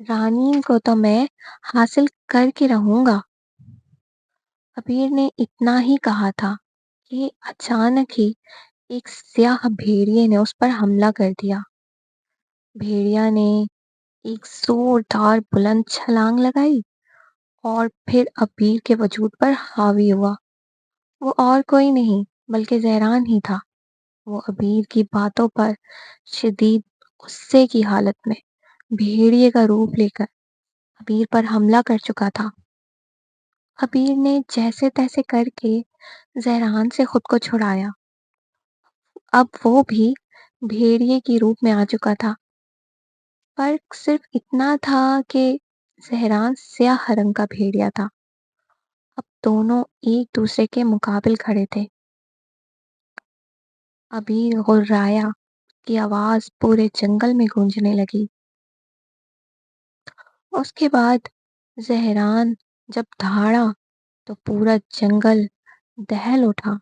رانی کو تو میں حاصل کر کے رہوں گا۔ کبیر نے اتنا ہی کہا تھا کہ اچانک ہی ایک سیاہ بھیڑیے نے اس پر حملہ کر دیا۔ بھیڑیا نے ایک زوردار بلند چھلانگ لگائی اور پھر ابیر کے وجود پر حاوی ہوا۔ وہ اور کوئی نہیں بلکہ زہران ہی تھا۔ وہ ابیر کی باتوں پر شدید غصے کی حالت میں بھیڑیے کا روپ لے کر ابیر پر حملہ کر چکا تھا۔ ابیر نے جیسے تیسے کر کے زہران سے خود کو چھڑایا۔ اب وہ بھی بھیڑیے کی روپ میں آ چکا تھا۔ فرق صرف اتنا تھا کہ زہران سیاہ رنگ کا بھیڑیا تھا۔ اب دونوں ایک دوسرے کے مقابل کھڑے تھے۔ ابیر غرایا کی آواز پورے جنگل میں گونجنے لگی۔ اس کے بعد زہران جب دھاڑا تو پورا جنگل دہل اٹھا۔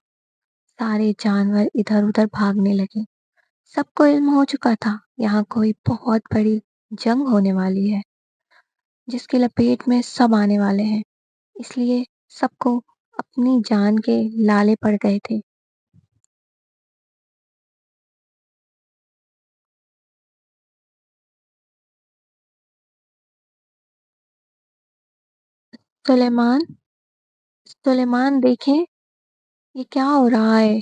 سارے جانور ادھر ادھر بھاگنے لگے۔ سب کو علم ہو چکا تھا یہاں کوئی بہت بڑی جنگ ہونے والی ہے جس کی لپیٹ میں سب آنے والے ہیں، اس لیے سب کو اپنی جان کے لالے پڑ گئے تھے۔ سلیمان سلیمان دیکھیں یہ کیا ہو رہا ہے؟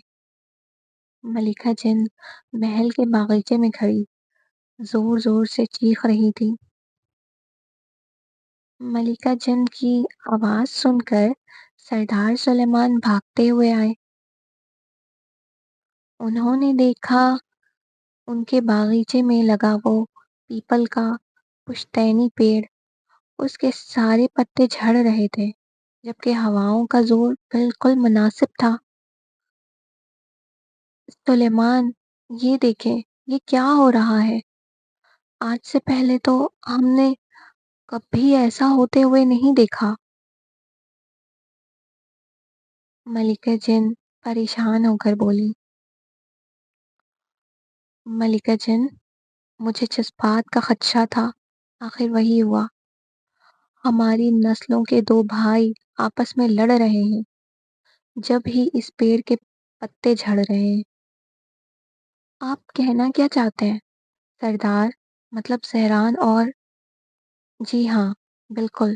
ملکہ جن محل کے باغیچے میں کھڑی زور زور سے چیخ رہی تھی۔ ملکہ جن کی آواز سن کر سردار سلیمان بھاگتے ہوئے آئے۔ انہوں نے دیکھا ان کے باغیچے میں لگا وہ پیپل کا پشتینی پیڑ، اس کے سارے پتے جھڑ رہے تھے جبکہ ہواؤں کا زور بالکل مناسب تھا۔ سلیمان یہ دیکھیں یہ کیا ہو رہا ہے؟ آج سے پہلے تو ہم نے کبھی ایسا ہوتے ہوئے نہیں دیکھا۔ ملکہ جن پریشان ہو کر بولی۔ ملکہ جن مجھے جس بات کا خدشہ تھا آخر وہی ہوا۔ ہماری نسلوں کے دو بھائی آپس میں لڑ رہے ہیں جب ہی اس پیڑ کے پتے جھڑ رہے ہیں۔ آپ کہنا کیا چاہتے ہیں سردار؟ مطلب زہران اور… جی ہاں بالکل،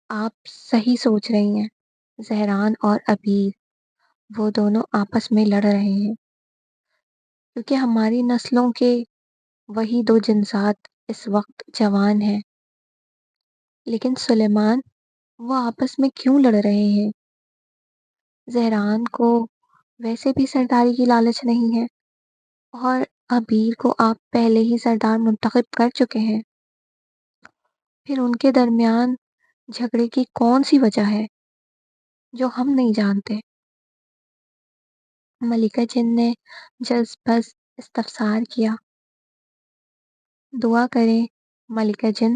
آپ صحیح سوچ رہی ہیں۔ زہران اور ابیر وہ دونوں آپس میں لڑ رہے ہیں کیونکہ ہماری نسلوں کے وہی دو جنسات اس وقت جوان ہیں۔ لیکن سلیمان وہ آپس میں کیوں لڑ رہے ہیں؟ زہران کو ویسے بھی سرداری کی لالچ نہیں ہے اور ابیر کو آپ پہلے ہی سردار منتخب کر چکے ہیں۔ پھر ان کے درمیان جھگڑے کی کون سی وجہ ہے جو ہم نہیں جانتے؟ ملکہ جن نے جلد باز استفسار کیا۔ دعا کریں ملکہ جن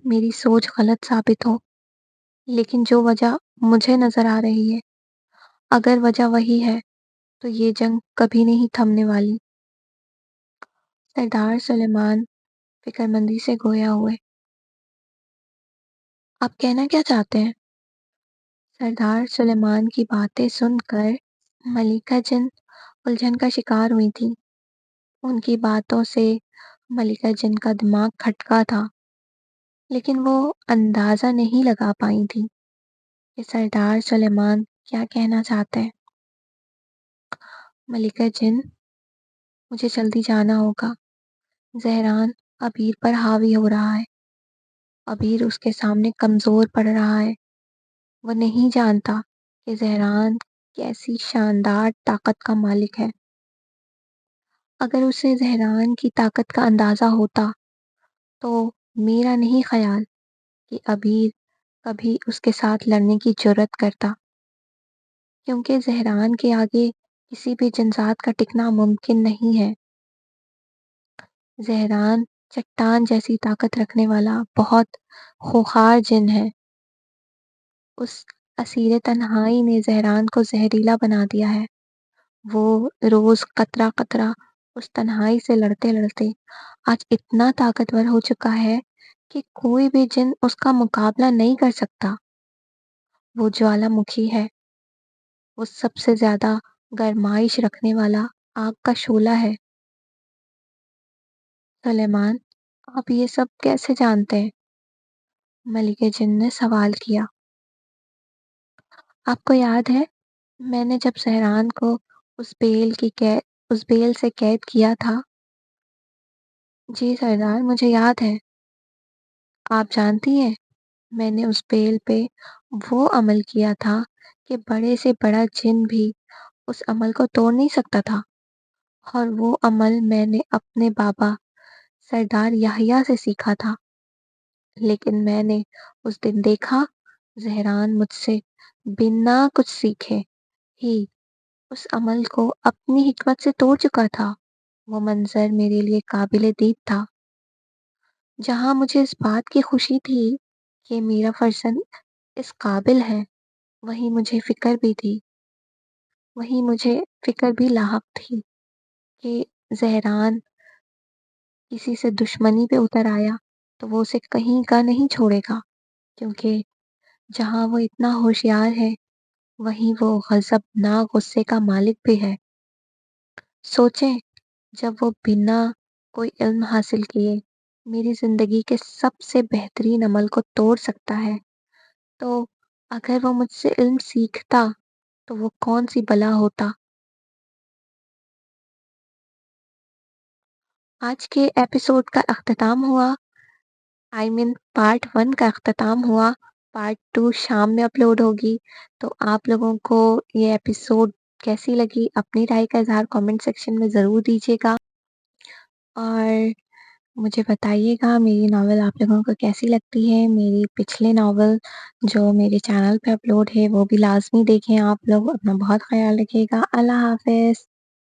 میری سوچ غلط ثابت ہو، لیکن جو وجہ مجھے نظر آ رہی ہے اگر وجہ وہی ہے تو یہ جنگ کبھی نہیں تھمنے والی۔ سردار سلیمان فکر مندی سے گویا ہوئے۔ آپ کہنا کیا چاہتے ہیں؟ سردار سلیمان کی باتیں سن کر ملکہ جن الجھن کا شکار ہوئی تھی۔ ان کی باتوں سے ملکہ جن کا دماغ کھٹکا تھا، لیکن وہ اندازہ نہیں لگا پائی تھی کہ سردار سلیمان کیا کہنا چاہتے ہیں۔ ملکہ جن مجھے جلدی جانا ہوگا۔ زہران ابیر پر حاوی ہو رہا ہے۔ ابیر اس کے سامنے کمزور پڑ رہا ہے۔ وہ نہیں جانتا کہ زہران کیسی شاندار طاقت کا مالک ہے۔ اگر اسے زہران کی طاقت کا اندازہ ہوتا تو میرا نہیں خیال کہ ابیر کبھی اس کے ساتھ لڑنے کی جرأت کرتا، کیونکہ زہران کے آگے کسی بھی جنسات کا ٹکنا ممکن نہیں ہے۔ زہران چٹان جیسی طاقت رکھنے والا بہت خوخار جن ہے۔ اس اسیر تنہائی نے زہران کو زہریلا بنا دیا ہے۔ وہ روز قطرہ قطرہ اس تنہائی سے لڑتے-لڑتے آج اتنا طاقتور ہو چکا ہے کہ کوئی بھی جن اس کا مقابلہ نہیں کر سکتا۔ وہ جوالا مکھی ہے، وہ سب سے زیادہ گرمائش رکھنے والا آگ کا شعلہ ہے۔ سلیمان، آپ یہ سب کیسے جانتے ہیں؟ ملکہ جن نے سوال کیا۔ آپ کو یاد ہے میں نے جب سہران کو اس بیل سے قید کیا تھا؟ جی سردار، مجھے یاد ہے۔ آپ جانتی ہیں میں نے اس بیل پہ وہ عمل کیا تھا کہ بڑے سے بڑا جن بھی اس عمل کو توڑ نہیں سکتا تھا، اور وہ عمل میں نے اپنے بابا سردار یحییٰ سے سیکھا تھا۔ لیکن میں نے اس دن دیکھا زہران مجھ سے بنا کچھ سیکھے ہی اس عمل کو اپنی حکمت سے توڑ چکا تھا۔ وہ منظر میرے لیے قابل دید تھا۔ جہاں مجھے اس بات کی خوشی تھی کہ میرا فرزند اس قابل ہے، وہیں مجھے فکر بھی لاحق تھی کہ زہران کسی سے دشمنی پہ اتر آیا تو وہ اسے کہیں کا نہیں چھوڑے گا، کیونکہ جہاں وہ اتنا ہوشیار ہے وہیں وہ غضبناک غصے کا مالک بھی ہے۔ سوچیں، جب وہ بنا کوئی علم حاصل کیے میری زندگی کے سب سے بہترین عمل کو توڑ سکتا ہے، تو اگر وہ مجھ سے علم سیکھتا تو وہ کون سی بلا ہوتا۔ آج کے ایپیسوڈ کا اختتام ہوا، پارٹ 1 کا اختتام ہوا۔ پارٹ 2 شام میں اپلوڈ ہوگی۔ تو آپ لوگوں کو یہ ایپیسوڈ کیسی لگی اپنی رائے کا اظہار کامنٹ سیکشن میں ضرور دیجیے گا، اور مجھے بتائیے گا میری ناول آپ لوگوں کو کیسی لگتی ہے۔ میری پچھلے ناول جو میرے چینل پہ اپلوڈ ہے وہ بھی لازمی دیکھیں۔ آپ لوگ اپنا بہت خیال رکھیے گا۔ اللہ حافظ۔